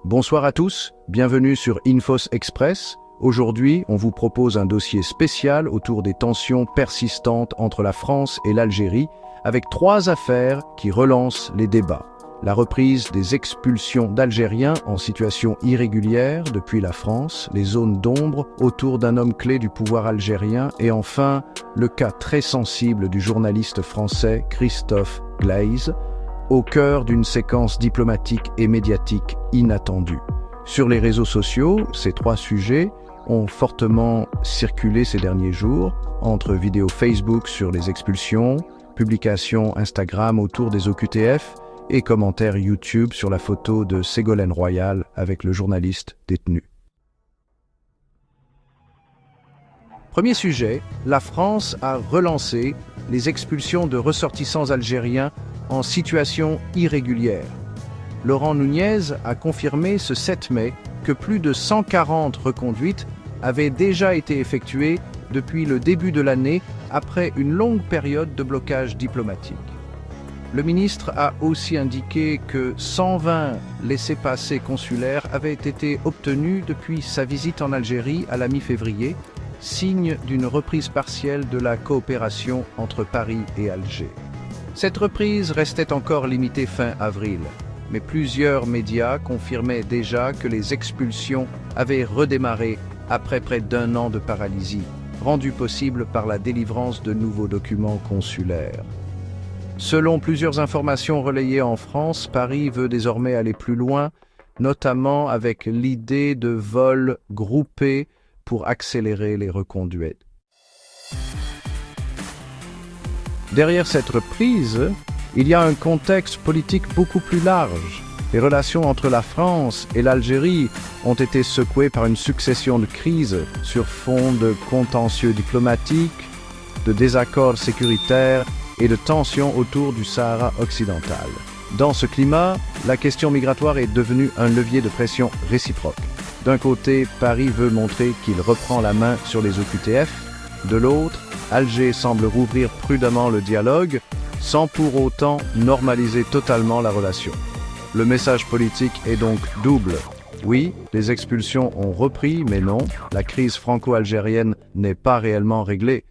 Bonsoir à tous, bienvenue sur Infos Express. Aujourd'hui, on vous propose un dossier spécial autour des tensions persistantes entre la France et l'Algérie, avec 3 affaires qui relancent les débats. La reprise des expulsions d'Algériens en situation irrégulière depuis la France, les zones d'ombre autour d'un homme clé du pouvoir algérien et enfin, le cas très sensible du journaliste français Christophe Glaise, au cœur d'une séquence diplomatique et médiatique inattendue. Sur les réseaux sociaux, ces 3 sujets ont fortement circulé ces derniers jours, entre vidéos Facebook sur les expulsions, publications Instagram autour des OQTF et commentaires YouTube sur la photo de Ségolène Royal avec le journaliste détenu. Premier sujet, la France a relancé les expulsions de ressortissants algériens en situation irrégulière. Laurent Nunez a confirmé ce 7 mai que plus de 140 reconduites avaient déjà été effectuées depuis le début de l'année après une longue période de blocage diplomatique. Le ministre a aussi indiqué que 120 laissez-passer consulaires avaient été obtenus depuis sa visite en Algérie à la mi-février, signe d'une reprise partielle de la coopération entre Paris et Alger. Cette reprise restait encore limitée fin avril, mais plusieurs médias confirmaient déjà que les expulsions avaient redémarré après près d'1 an de paralysie, rendue possible par la délivrance de nouveaux documents consulaires. Selon plusieurs informations relayées en France, Paris veut désormais aller plus loin, notamment avec l'idée de vols groupés pour accélérer les reconduites. Derrière cette reprise, il y a un contexte politique beaucoup plus large. Les relations entre la France et l'Algérie ont été secouées par une succession de crises sur fond de contentieux diplomatiques, de désaccords sécuritaires et de tensions autour du Sahara occidental. Dans ce climat, la question migratoire est devenue un levier de pression réciproque. D'un côté, Paris veut montrer qu'il reprend la main sur les OQTF. De l'autre, Alger semble rouvrir prudemment le dialogue, sans pour autant normaliser totalement la relation. Le message politique est donc double. Oui, les expulsions ont repris, mais non, la crise franco-algérienne n'est pas réellement réglée.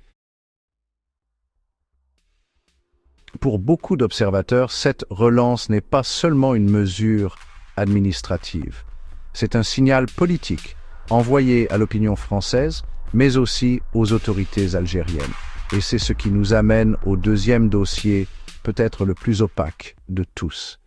Pour beaucoup d'observateurs, cette relance n'est pas seulement une mesure administrative. C'est un signal politique envoyé à l'opinion française, mais aussi aux autorités algériennes. Et c'est ce qui nous amène au deuxième dossier, peut-être le plus opaque de tous.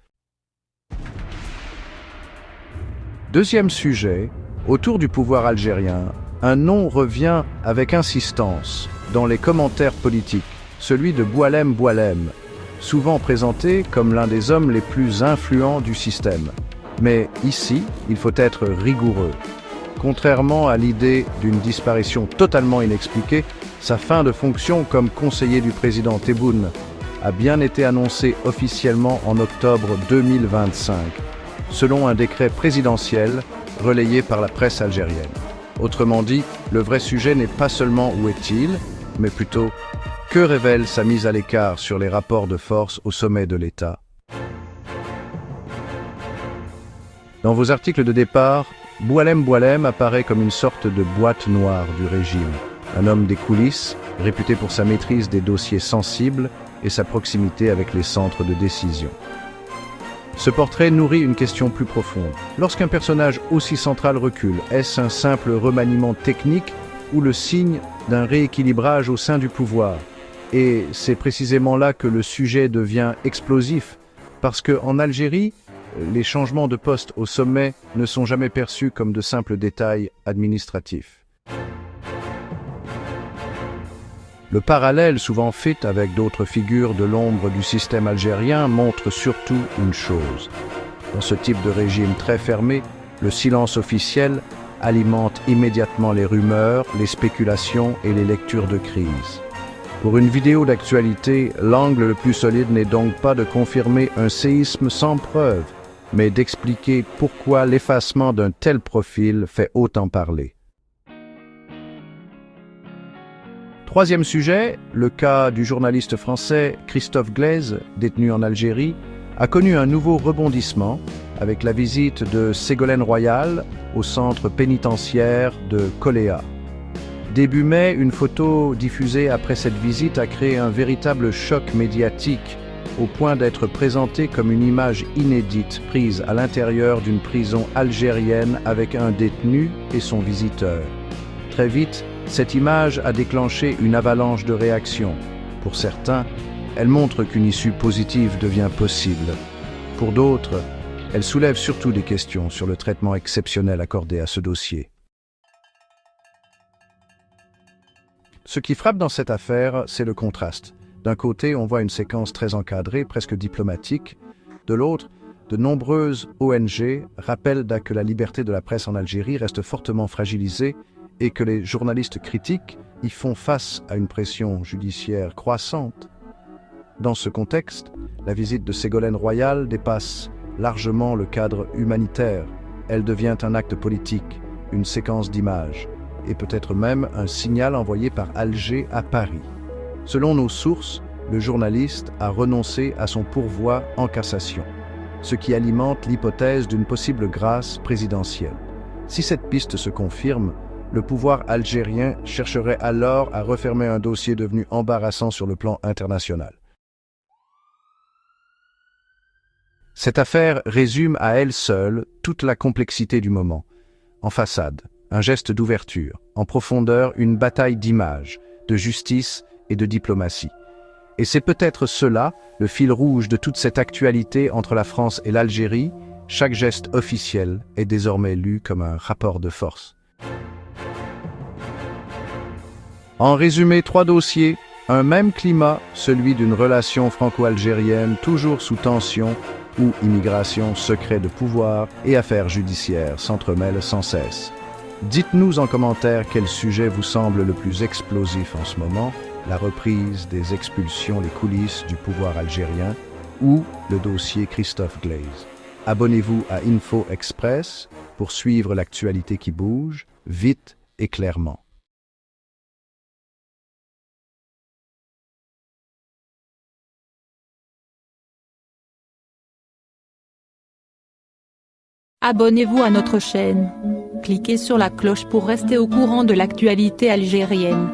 Deuxième sujet, autour du pouvoir algérien, un nom revient avec insistance dans les commentaires politiques, celui de Boualem Boualem, souvent présenté comme l'un des hommes les plus influents du système. Mais ici, il faut être rigoureux. Contrairement à l'idée d'une disparition totalement inexpliquée, sa fin de fonction comme conseiller du président Tebboune a bien été annoncée officiellement en octobre 2025, selon un décret présidentiel relayé par la presse algérienne. Autrement dit, le vrai sujet n'est pas seulement où est-il, mais plutôt que révèle sa mise à l'écart sur les rapports de force au sommet de l'État. Dans vos articles de départ, Boualem Boualem apparaît comme une sorte de boîte noire du régime, un homme des coulisses, réputé pour sa maîtrise des dossiers sensibles et sa proximité avec les centres de décision. Ce portrait nourrit une question plus profonde. Lorsqu'un personnage aussi central recule, est-ce un simple remaniement technique ou le signe d'un rééquilibrage au sein du pouvoir? Et c'est précisément là que le sujet devient explosif, parce qu'en Algérie, les changements de poste au sommet ne sont jamais perçus comme de simples détails administratifs. Le parallèle souvent fait avec d'autres figures de l'ombre du système algérien montre surtout une chose. Dans ce type de régime très fermé, le silence officiel alimente immédiatement les rumeurs, les spéculations et les lectures de crise. Pour une vidéo d'actualité, l'angle le plus solide n'est donc pas de confirmer un séisme sans preuve, mais d'expliquer pourquoi l'effacement d'un tel profil fait autant parler. Troisième sujet, le cas du journaliste français Christophe Glaise, détenu en Algérie, a connu un nouveau rebondissement avec la visite de Ségolène Royal au centre pénitentiaire de Koléa. Début mai, une photo diffusée après cette visite a créé un véritable choc médiatique, au point d'être présentée comme une image inédite prise à l'intérieur d'une prison algérienne avec un détenu et son visiteur. Très vite, cette image a déclenché une avalanche de réactions. Pour certains, elle montre qu'une issue positive devient possible. Pour d'autres, elle soulève surtout des questions sur le traitement exceptionnel accordé à ce dossier. Ce qui frappe dans cette affaire, c'est le contraste. D'un côté, on voit une séquence très encadrée, presque diplomatique. De l'autre, de nombreuses ONG rappellent que la liberté de la presse en Algérie reste fortement fragilisée et que les journalistes critiques y font face à une pression judiciaire croissante. Dans ce contexte, la visite de Ségolène Royal dépasse largement le cadre humanitaire. Elle devient un acte politique, une séquence d'images, et peut-être même un signal envoyé par Alger à Paris. Selon nos sources, le journaliste a renoncé à son pourvoi en cassation, ce qui alimente l'hypothèse d'une possible grâce présidentielle. Si cette piste se confirme, le pouvoir algérien chercherait alors à refermer un dossier devenu embarrassant sur le plan international. Cette affaire résume à elle seule toute la complexité du moment. En façade, un geste d'ouverture, en profondeur, une bataille d'images, de justice et de diplomatie. Et c'est peut-être cela, le fil rouge de toute cette actualité entre la France et l'Algérie. Chaque geste officiel est désormais lu comme un rapport de force. En résumé, 3 dossiers, un même climat, celui d'une relation franco-algérienne toujours sous tension, où immigration, secret de pouvoir et affaires judiciaires s'entremêlent sans cesse. Dites-nous en commentaire quel sujet vous semble le plus explosif en ce moment, la reprise des expulsions, les coulisses du pouvoir algérien ou le dossier Christophe Glaise. Abonnez-vous à Info Express pour suivre l'actualité qui bouge, vite et clairement. Abonnez-vous à notre chaîne. Cliquez sur la cloche pour rester au courant de l'actualité algérienne.